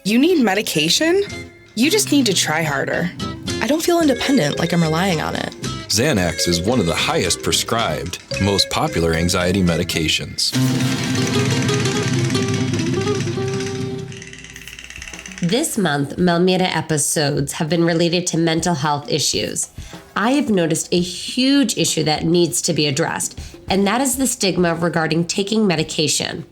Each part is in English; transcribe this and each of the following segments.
You need medication? You just need to try harder. I don't feel independent, like I'm relying on it. Xanax is one of the highest prescribed, most popular anxiety medications. This month, Melmira episodes have been related to mental health issues. I have noticed a huge issue that needs to be addressed, and that is the stigma regarding taking medication.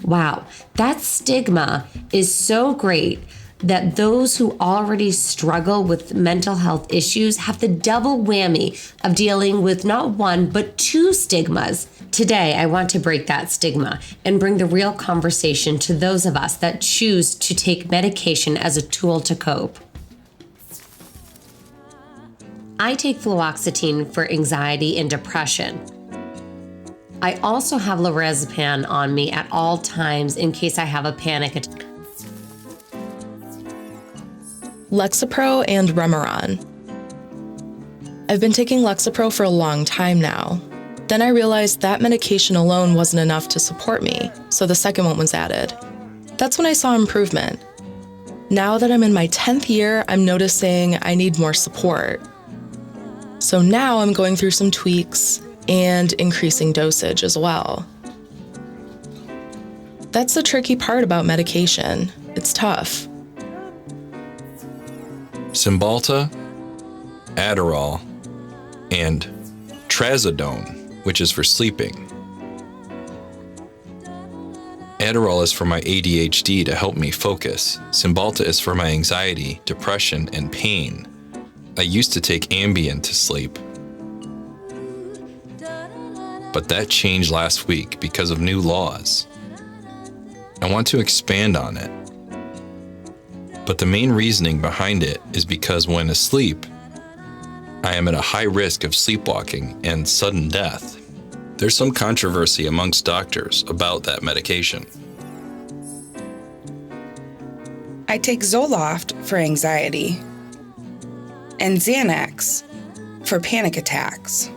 Wow, that stigma is so great that those who already struggle with mental health issues have the double whammy of dealing with not one, but two stigmas. Today, I want to break that stigma and bring the real conversation to those of us that choose to take medication as a tool to cope. I take fluoxetine for anxiety and depression. I also have lorazepam on me at all times in case I have a panic attack. Lexapro and Remeron. I've been taking Lexapro for a long time now. Then I realized that medication alone wasn't enough to support me, so the second one was added. That's when I saw improvement. Now that I'm in my 10th year, I'm noticing I need more support. So now I'm going through some tweaks and increasing dosage as well. That's the tricky part about medication. It's tough. Cymbalta, Adderall, and Trazodone, which is for sleeping. Adderall is for my ADHD to help me focus. Cymbalta is for my anxiety, depression, and pain. I used to take Ambien to sleep, but that changed last week because of new laws. I want to expand on it. But the main reasoning behind it is because when asleep, I am at a high risk of sleepwalking and sudden death. There's some controversy amongst doctors about that medication. I take Zoloft for anxiety and Xanax for panic attacks.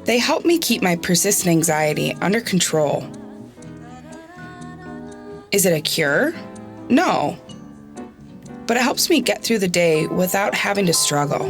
They help me keep my persistent anxiety under control. Is it a cure? No. But it helps me get through the day without having to struggle.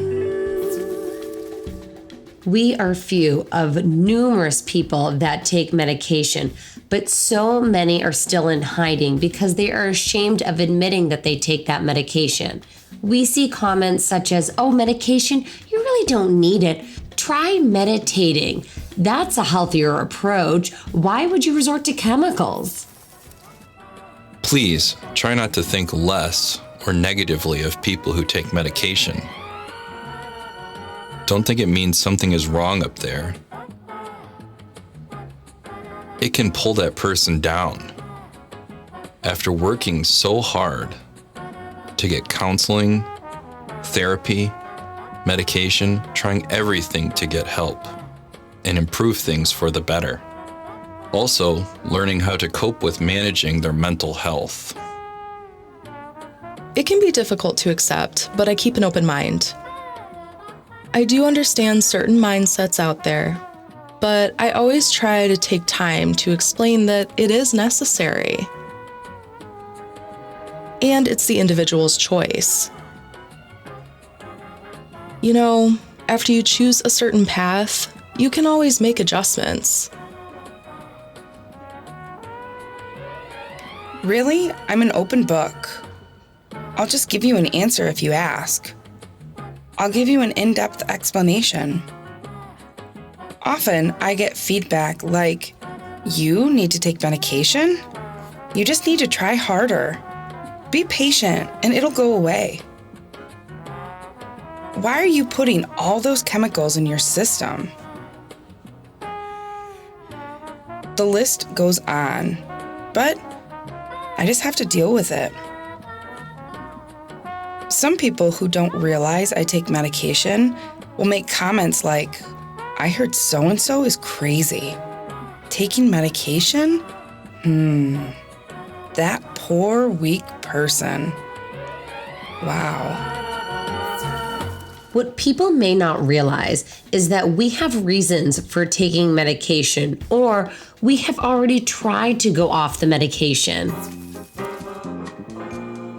We are few of numerous people that take medication, but so many are still in hiding because they are ashamed of admitting that they take that medication. We see comments such as, "Oh, medication, you really don't need it. Try meditating. That's a healthier approach. Why would you resort to chemicals?" Please try not to think less or negatively of people who take medication. Don't think it means something is wrong up there. It can pull that person down. After working so hard to get counseling, therapy, medication, trying everything to get help and improve things for the better. Also, learning how to cope with managing their mental health. It can be difficult to accept, but I keep an open mind. I do understand certain mindsets out there, but I always try to take time to explain that it is necessary. And it's the individual's choice. You know, after you choose a certain path, you can always make adjustments. Really? I'm an open book. I'll just give you an answer if you ask. I'll give you an in-depth explanation. Often, I get feedback like, "You need to take medication? You just need to try harder. Be patient and it'll go away. Why are you putting all those chemicals in your system?" The list goes on, but I just have to deal with it. Some people who don't realize I take medication will make comments like, "I heard so-and-so is crazy. Taking medication? That poor, weak person." Wow. What people may not realize is that we have reasons for taking medication, or we have already tried to go off the medication.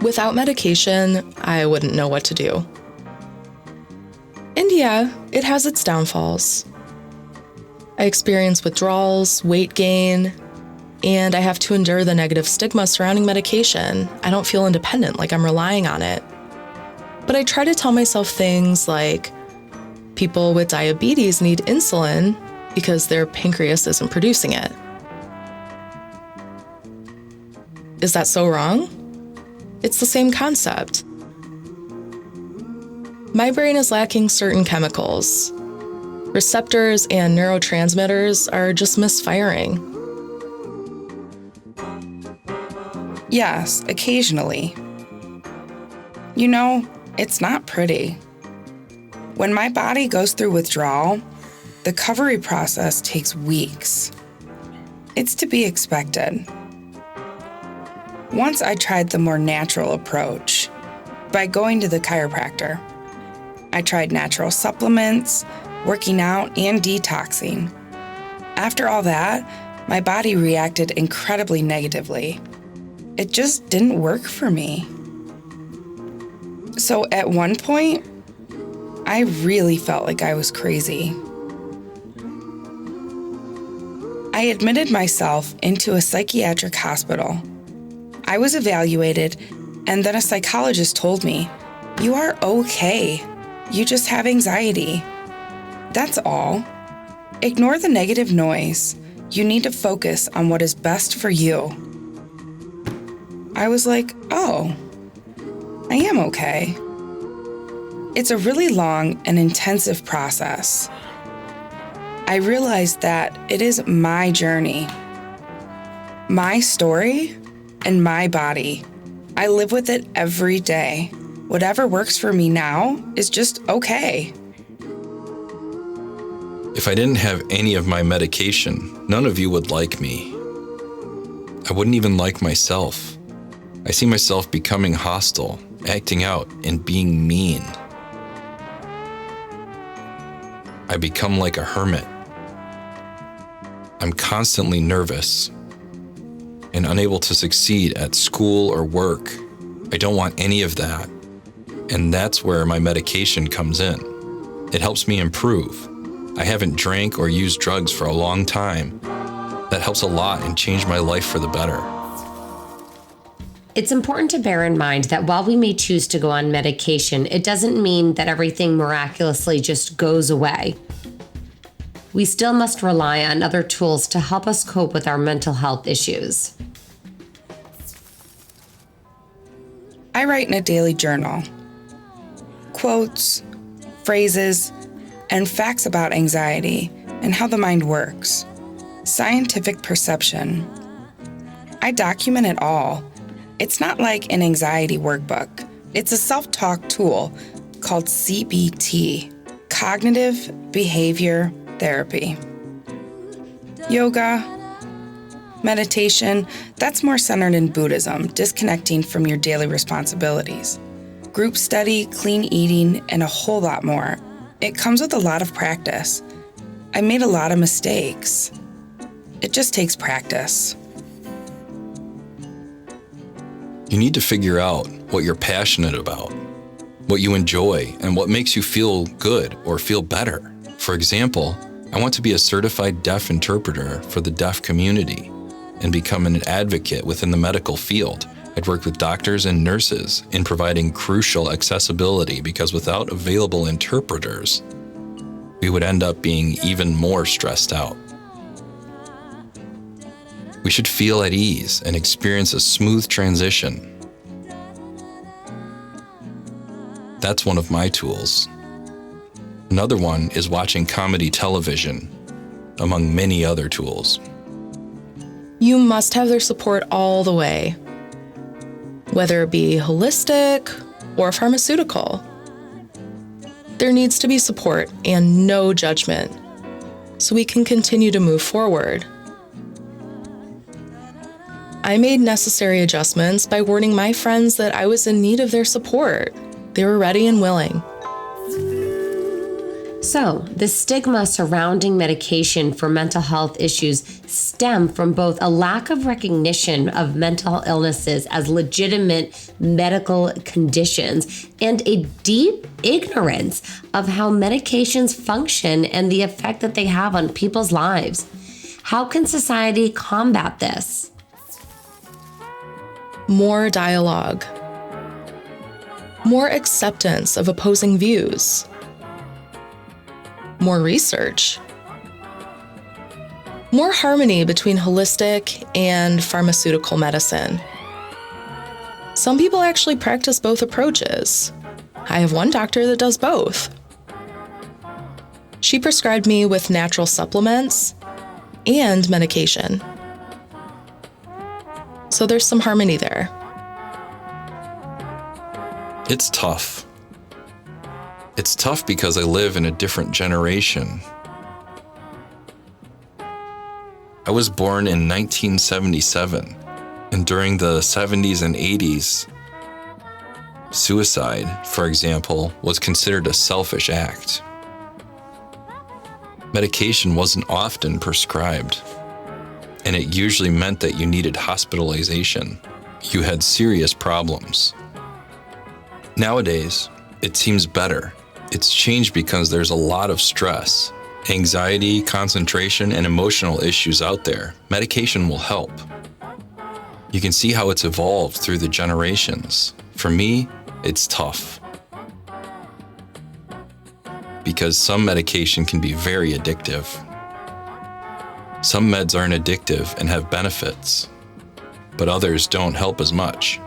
Without medication, I wouldn't know what to do. And yeah, it has its downfalls. I experience withdrawals, weight gain, and I have to endure the negative stigma surrounding medication. I don't feel independent, like I'm relying on it. But I try to tell myself things like, people with diabetes need insulin because their pancreas isn't producing it. Is that so wrong? It's the same concept. My brain is lacking certain chemicals. Receptors and neurotransmitters are just misfiring. Yes, occasionally. You know, it's not pretty. When my body goes through withdrawal, the recovery process takes weeks. It's to be expected. Once I tried the more natural approach by going to the chiropractor. I tried natural supplements, working out, and detoxing. After all that, my body reacted incredibly negatively. It just didn't work for me. So at one point, I really felt like I was crazy. I admitted myself into a psychiatric hospital. I was evaluated, and then a psychologist told me, "You are okay. You just have anxiety. That's all. Ignore the negative noise. You need to focus on what is best for you." I was like, oh, I am okay. It's a really long and intensive process. I realized that it is my journey, my story, and my body. I live with it every day. Whatever works for me now is just okay. If I didn't have any of my medication, none of you would like me. I wouldn't even like myself. I see myself becoming hostile, acting out, and being mean. I become like a hermit. I'm constantly nervous and unable to succeed at school or work. I don't want any of that. And that's where my medication comes in. It helps me improve. I haven't drank or used drugs for a long time. That helps a lot and changed my life for the better. It's important to bear in mind that while we may choose to go on medication, it doesn't mean that everything miraculously just goes away. We still must rely on other tools to help us cope with our mental health issues. I write in a daily journal. Quotes, phrases, and facts about anxiety and how the mind works. Scientific perception. I document it all. It's not like an anxiety workbook. It's a self-talk tool called CBT, Cognitive Behavior Therapy. Yoga, meditation, that's more centered in Buddhism, disconnecting from your daily responsibilities. Group study, clean eating, and a whole lot more. It comes with a lot of practice. I made a lot of mistakes. It just takes practice. You need to figure out what you're passionate about, what you enjoy, and what makes you feel good or feel better. For example, I want to be a certified deaf interpreter for the deaf community and become an advocate within the medical field. I'd work with doctors and nurses in providing crucial accessibility because without available interpreters, we would end up being even more stressed out. We should feel at ease and experience a smooth transition. That's one of my tools. Another one is watching comedy television, among many other tools. You must have their support all the way, whether it be holistic or pharmaceutical. There needs to be support and no judgment, so we can continue to move forward. I made necessary adjustments by warning my friends that I was in need of their support. They were ready and willing. So, the stigma surrounding medication for mental health issues stem from both a lack of recognition of mental illnesses as legitimate medical conditions and a deep ignorance of how medications function and the effect that they have on people's lives. How can society combat this? More dialogue. More acceptance of opposing views. More research. More harmony between holistic and pharmaceutical medicine. Some people actually practice both approaches. I have one doctor that does both. She prescribed me with natural supplements and medication. So there's some harmony there. It's tough. It's tough because I live in a different generation. I was born in 1977, and during the 70s and 80s, suicide, for example, was considered a selfish act. Medication wasn't often prescribed, and it usually meant that you needed hospitalization. You had serious problems. Nowadays, it seems better. It's changed because there's a lot of stress, anxiety, concentration, and emotional issues out there. Medication will help. You can see how it's evolved through the generations. For me, it's tough. Because some medication can be very addictive. Some meds aren't addictive and have benefits, but others don't help as much.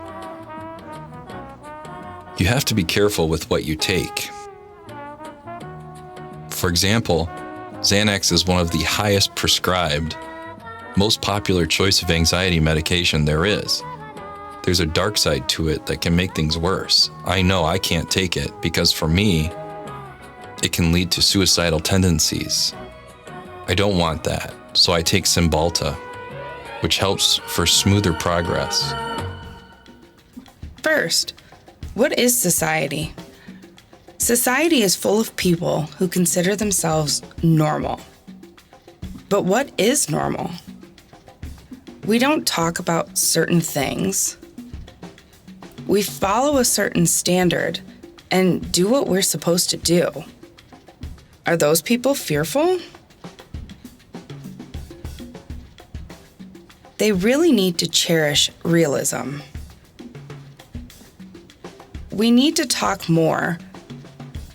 You have to be careful with what you take. For example, Xanax is one of the highest prescribed, most popular choice of anxiety medication there is. There's a dark side to it that can make things worse. I know I can't take it because for me, it can lead to suicidal tendencies. I don't want that, so I take Cymbalta, which helps for smoother progress. First, what is society? Society is full of people who consider themselves normal. But what is normal? We don't talk about certain things. We follow a certain standard and do what we're supposed to do. Are those people fearful? They really need to cherish realism. We need to talk more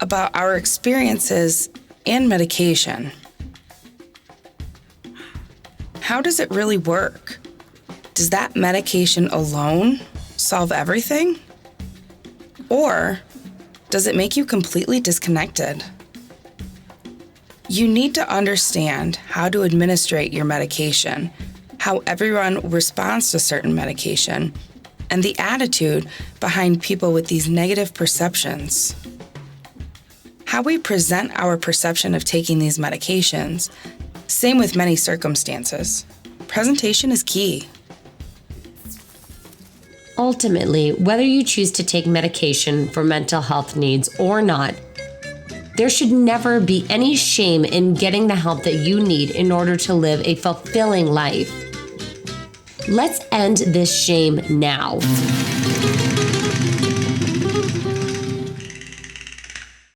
about our experiences and medication. How does it really work? Does that medication alone solve everything? Or does it make you completely disconnected? You need to understand how to administrate your medication, how everyone responds to certain medication, and the attitude behind people with these negative perceptions. How we present our perception of taking these medications, same with many circumstances. Presentation is key. Ultimately, whether you choose to take medication for mental health needs or not, there should never be any shame in getting the help that you need in order to live a fulfilling life. Let's end this shame now.